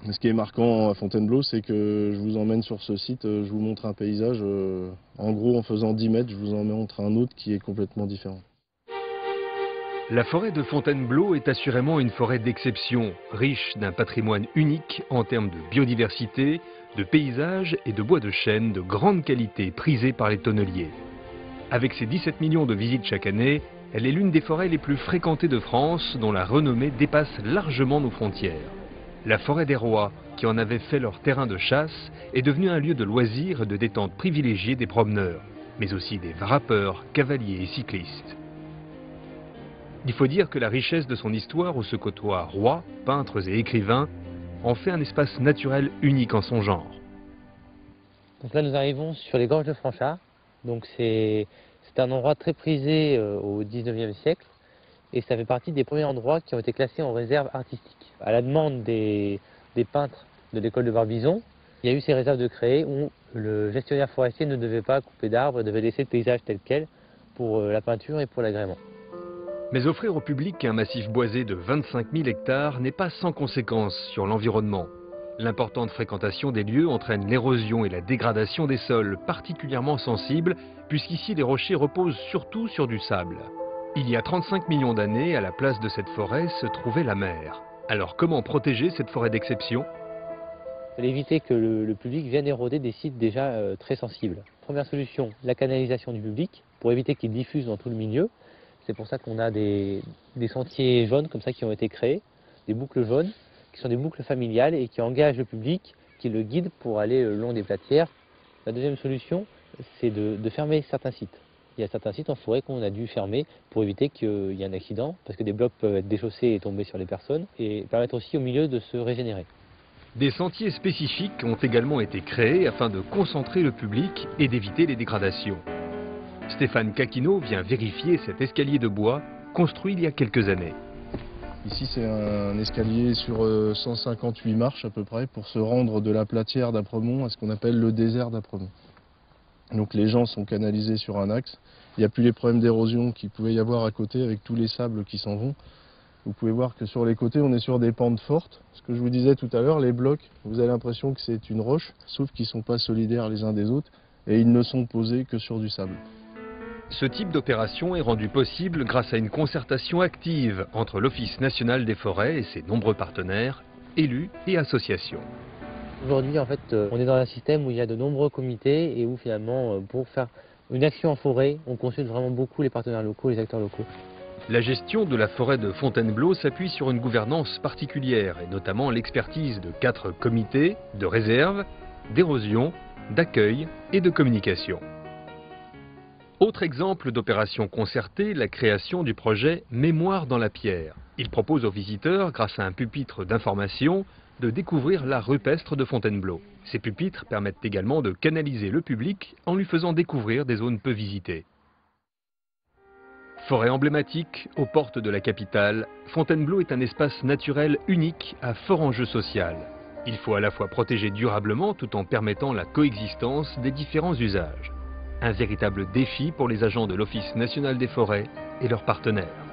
Ce qui est marquant à Fontainebleau, c'est que je vous emmène sur ce site, je vous montre un paysage, en gros en faisant 10 mètres, je vous en montre un autre qui est complètement différent. La forêt de Fontainebleau est assurément une forêt d'exception, riche d'un patrimoine unique en termes de biodiversité, de paysages et de bois de chêne de grande qualité prisés par les tonneliers. Avec ses 17 millions de visites chaque année, elle est l'une des forêts les plus fréquentées de France, dont la renommée dépasse largement nos frontières. La forêt des Rois, qui en avait fait leur terrain de chasse, est devenue un lieu de loisirs et de détente privilégié des promeneurs, mais aussi des rappeurs, cavaliers et cyclistes. Il faut dire que la richesse de son histoire, où se côtoient rois, peintres et écrivains, en fait un espace naturel unique en son genre. Donc là, nous arrivons sur les gorges de Franchart. Donc c'est un endroit très prisé au 19e siècle et ça fait partie des premiers endroits qui ont été classés en réserve artistique. À la demande des peintres de l'école de Barbizon, il y a eu ces réserves de créer où le gestionnaire forestier ne devait pas couper d'arbres, devait laisser le paysage tel quel pour la peinture et pour l'agrément. Mais offrir au public un massif boisé de 25 000 hectares n'est pas sans conséquences sur l'environnement. L'importante fréquentation des lieux entraîne l'érosion et la dégradation des sols, particulièrement sensibles, puisqu'ici les rochers reposent surtout sur du sable. Il y a 35 millions d'années, à la place de cette forêt, se trouvait la mer. Alors comment protéger cette forêt d'exception ? Il fallait éviter que le public vienne éroder des sites déjà très sensibles. Première solution, la canalisation du public, pour éviter qu'il diffuse dans tout le milieu. C'est pour ça qu'on a des sentiers jaunes comme ça qui ont été créés, des boucles jaunes, qui sont des boucles familiales et qui engagent le public, qui le guident pour aller le long des platières. La deuxième solution, c'est de fermer certains sites. Il y a certains sites en forêt qu'on a dû fermer pour éviter qu'il y ait un accident, parce que des blocs peuvent être déchaussés et tomber sur les personnes, et permettre aussi au milieu de se régénérer. Des sentiers spécifiques ont également été créés afin de concentrer le public et d'éviter les dégradations. Stéphane Caquino vient vérifier cet escalier de bois construit il y a quelques années. Ici c'est un escalier sur 158 marches à peu près pour se rendre de la platière d'Apremont à ce qu'on appelle le désert d'Apremont. Donc les gens sont canalisés sur un axe, il n'y a plus les problèmes d'érosion qu'il pouvait y avoir à côté avec tous les sables qui s'en vont. Vous pouvez voir que sur les côtés on est sur des pentes fortes. Ce que je vous disais tout à l'heure, les blocs, vous avez l'impression que c'est une roche, sauf qu'ils ne sont pas solidaires les uns des autres et ils ne sont posés que sur du sable. Ce type d'opération est rendu possible grâce à une concertation active entre l'Office national des forêts et ses nombreux partenaires, élus et associations. Aujourd'hui, en fait, on est dans un système où il y a de nombreux comités et où finalement, pour faire une action en forêt, on consulte vraiment beaucoup les partenaires locaux, les acteurs locaux. La gestion de la forêt de Fontainebleau s'appuie sur une gouvernance particulière et notamment l'expertise de 4 comités de réserve, d'érosion, d'accueil et de communication. Autre exemple d'opération concertée, la création du projet Mémoire dans la pierre. Il propose aux visiteurs, grâce à un pupitre d'information, de découvrir l'art rupestre de Fontainebleau. Ces pupitres permettent également de canaliser le public en lui faisant découvrir des zones peu visitées. Forêt emblématique, aux portes de la capitale, Fontainebleau est un espace naturel unique à fort enjeu social. Il faut à la fois protéger durablement tout en permettant la coexistence des différents usages. Un véritable défi pour les agents de l'Office national des forêts et leurs partenaires.